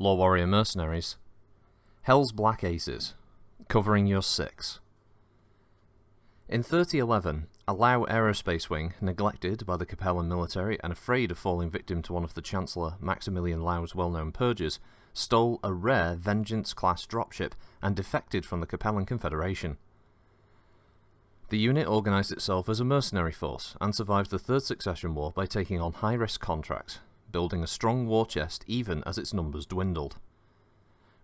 LoreWarrior Mercenaries, Hell's Black Aces, covering your 6. In 3011, a Lao aerospace wing, neglected by the Capellan military and afraid of falling victim to one of the Chancellor Maximilian Lau's well-known purges, stole a rare Vengeance-class dropship and defected from the Capellan Confederation. The unit organised itself as a mercenary force and survived the Third Succession War by taking on high-risk contracts, building a strong war chest even as its numbers dwindled.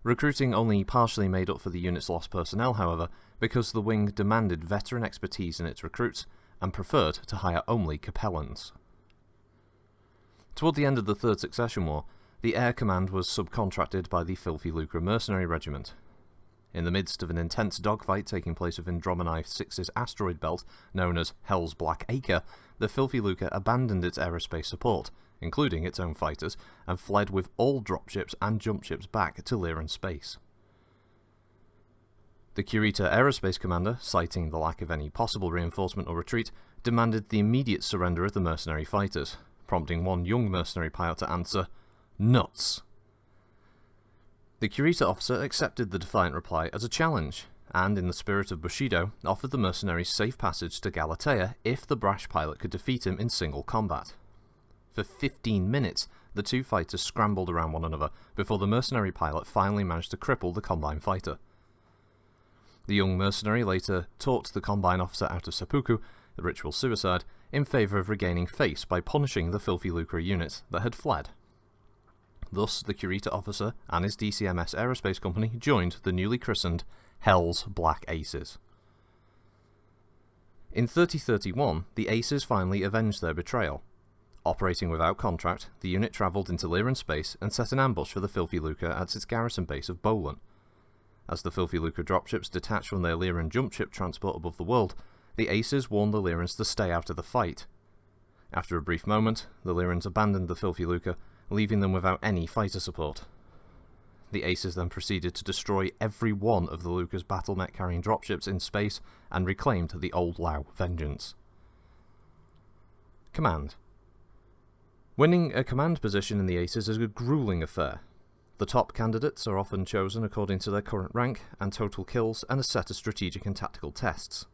Recruiting only partially made up for the unit's lost personnel, however, because the wing demanded veteran expertise in its recruits and preferred to hire only Capellans. Toward the end of the Third Succession War, the air command was subcontracted by the Filthy Lucre Mercenary Regiment. In the midst of an intense dogfight taking place within Dromonai 6's asteroid belt, known as Hell's Black Acre, the Filthy Lucre abandoned its aerospace support, including its own fighters, and fled with all dropships and jumpships back to Lyran space. The Kurita aerospace commander, citing the lack of any possible reinforcement or retreat, demanded the immediate surrender of the mercenary fighters, prompting one young mercenary pilot to answer, "Nuts!" The Kurita officer accepted the defiant reply as a challenge, and in the spirit of Bushido, offered the mercenaries safe passage to Galatea if the brash pilot could defeat him in single combat. For 15 minutes, the two fighters scrambled around one another before the mercenary pilot finally managed to cripple the Combine fighter. The young mercenary later talked the Combine officer out of seppuku, the ritual suicide, in favour of regaining face by punishing the Filthy Lucre unit that had fled. Thus, the Kurita officer and his DCMS aerospace company joined the newly christened Hell's Black Aces. In 3031, the Aces finally avenged their betrayal. Operating without contract, the unit travelled into Lyran space and set an ambush for the Filthy Lucre at its garrison base of Bolin. As the Filthy Lucre dropships detached from their Lyran jumpship transport above the world, the Aces warned the Lyrans to stay out of the fight. After a brief moment, the Lyrans abandoned the Filthy Lucre, leaving them without any fighter support. The Aces then proceeded to destroy every one of the Lucre's battlemech carrying dropships in space and reclaimed the old Lao vengeance. Command. Winning a command position in the Aces is a grueling affair. The top candidates are often chosen according to their current rank and total kills and a set of strategic and tactical tests.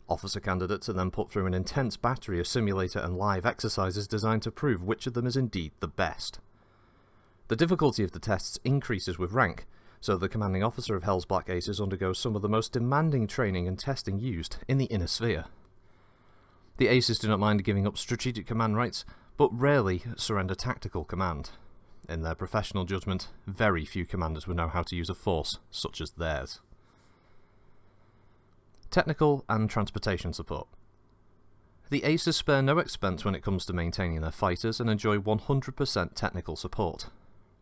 Officer candidates are then put through an intense battery of simulator and live exercises designed to prove which of them is indeed the best. The difficulty of the tests increases with rank, so the commanding officer of Hell's Black Aces undergoes some of the most demanding training and testing used in the inner sphere. The Aces do not mind giving up strategic command rights, but rarely surrender tactical command. In their professional judgment, very few commanders would know how to use a force such as theirs. Technical and transportation support. The Aces spare no expense when it comes to maintaining their fighters and enjoy 100% technical support.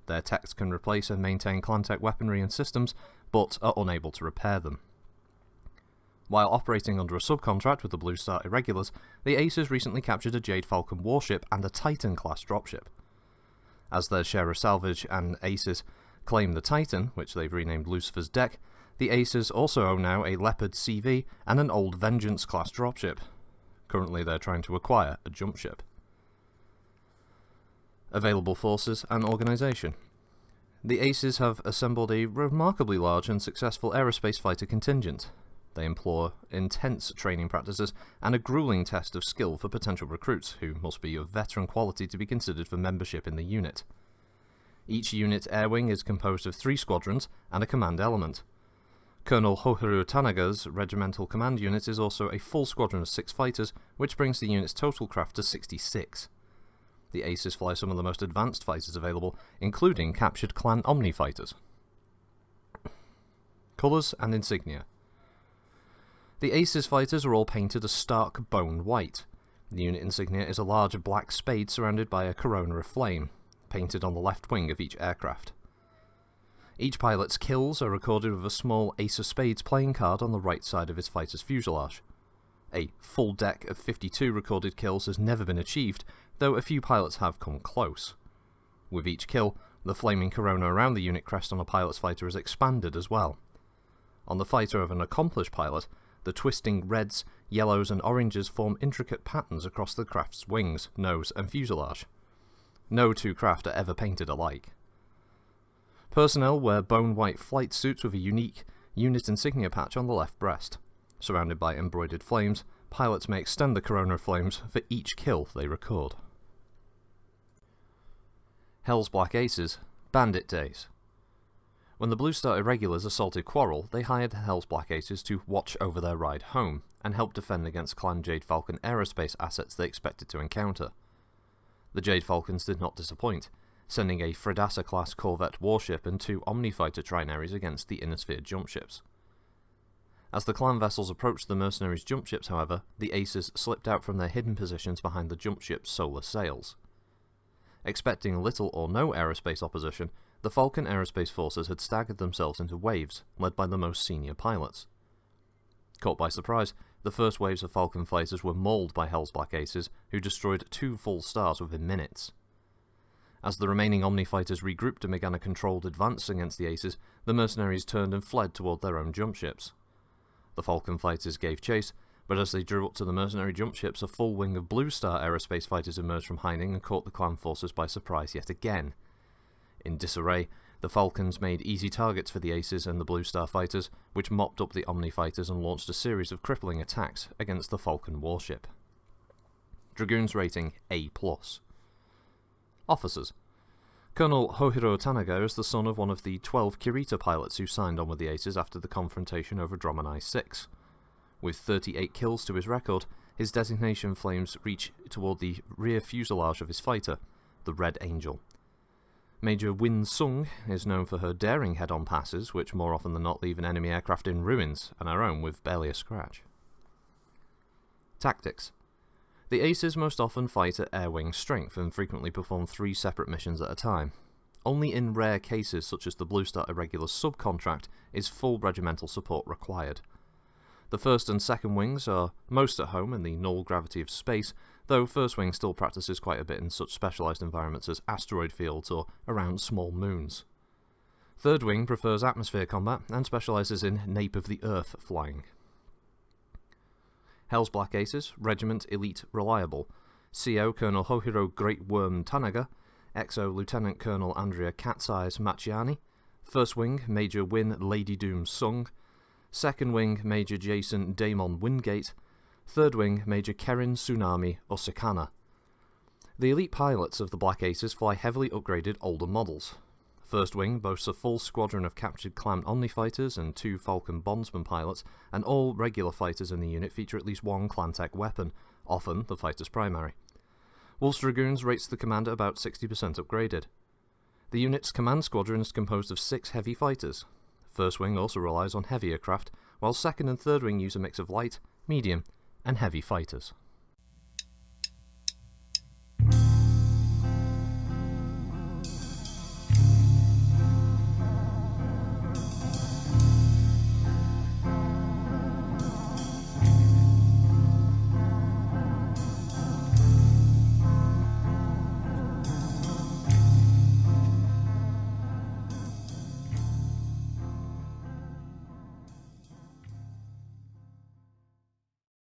Their techs can replace and maintain Clantech weaponry and systems, but are unable to repair them. While operating under a subcontract with the Blue Star Irregulars, the Aces recently captured a Jade Falcon warship and a Titan-class dropship. As their share of salvage and Aces claim the Titan, which they've renamed Lucifer's Deck, the Aces also own now a Leopard CV and an old Vengeance-class dropship. Currently they're trying to acquire a jumpship. Available forces and organisation. The Aces have assembled a remarkably large and successful aerospace fighter contingent. They employ intense training practices and a grueling test of skill for potential recruits, who must be of veteran quality to be considered for membership in the unit. Each unit air wing is composed of 3 squadrons and a command element. Colonel Hoharu Tanaga's regimental command unit is also a full squadron of 6 fighters, which brings the unit's total craft to 66. The Aces fly some of the most advanced fighters available, including captured Clan Omni fighters. Colours and insignia. The Aces fighters are all painted a stark bone white. The unit insignia is a large black spade surrounded by a corona of flame, painted on the left wing of each aircraft. Each pilot's kills are recorded with a small Ace of Spades playing card on the right side of his fighter's fuselage. A full deck of 52 recorded kills has never been achieved, though a few pilots have come close. With each kill, the flaming corona around the unit crest on a pilot's fighter is expanded as well. On the fighter of an accomplished pilot, the twisting reds, yellows and oranges form intricate patterns across the craft's wings, nose and fuselage. No two craft are ever painted alike. Personnel wear bone-white flight suits with a unique unit insignia patch on the left breast. Surrounded by embroidered flames, pilots may extend the corona flames for each kill they record. Hell's Black Aces, Bandit Days. When the Blue Star Irregulars assaulted Quarrel, they hired the Hell's Black Aces to watch over their ride home, and help defend against Clan Jade Falcon aerospace assets they expected to encounter. The Jade Falcons did not disappoint, sending a Fredassa-class corvette warship and 2 Omni-Fighter trinaries against the Inner Sphere jump ships. As the clan vessels approached the Mercenaries jump ships, however, the Aces slipped out from their hidden positions behind the jump ships' solar sails. Expecting little or no aerospace opposition, the Falcon aerospace forces had staggered themselves into waves, led by the most senior pilots. Caught by surprise, the first waves of Falcon fighters were mauled by Hell's Black Aces, who destroyed 2 full stars within minutes. As the remaining Omni-Fighters regrouped and began a controlled advance against the Aces, the Mercenaries turned and fled toward their own jump ships. The Falcon fighters gave chase, but as they drew up to the Mercenary jump ships, a full wing of Blue Star aerospace fighters emerged from hiding and caught the clan forces by surprise yet again. In disarray, the Falcons made easy targets for the Aces and the Blue Star fighters, which mopped up the Omni-Fighters and launched a series of crippling attacks against the Falcon warship. Dragoons rating A+. Officers. Colonel Hohiro Tanaga is the son of one of the 12 Kirita pilots who signed on with the Aces after the confrontation over Dromini 6. With 38 kills to his record, his designation flames reach toward the rear fuselage of his fighter, the Red Angel. Major Win Sung is known for her daring head-on passes, which more often than not leave an enemy aircraft in ruins, and our own with barely a scratch. Tactics. The Aces most often fight at air-wing strength and frequently perform 3 separate missions at a time. Only in rare cases such as the Blue Star Irregular subcontract is full regimental support required. The 1st and 2nd wings are most at home in the null gravity of space, though 1st wing still practices quite a bit in such specialised environments as asteroid fields or around small moons. 3rd wing prefers atmosphere combat and specialises in nape of the earth flying. Hell's Black Aces, Regiment Elite Reliable, CO Colonel Hohiro Great Worm Tanaga, XO Lieutenant Colonel Andrea Cat's Eyes Macchiani, 1st Wing Major Win Lady Doom Sung, 2nd Wing Major Jason Daemon Wingate, 3rd Wing Major Kerin Tsunami Osakana. The elite pilots of the Black Aces fly heavily upgraded older models. 1st Wing boasts a full squadron of captured clan Omni-Fighters and 2 Falcon Bondsman pilots, and all regular fighters in the unit feature at least 1 Clan-Tech weapon, often the fighter's primary. Wolf's Dragoons rates the commander about 60% upgraded. The unit's command squadron is composed of 6 heavy fighters. 1st Wing also relies on heavier craft, while 2nd and 3rd Wing use a mix of light, medium, and heavy fighters.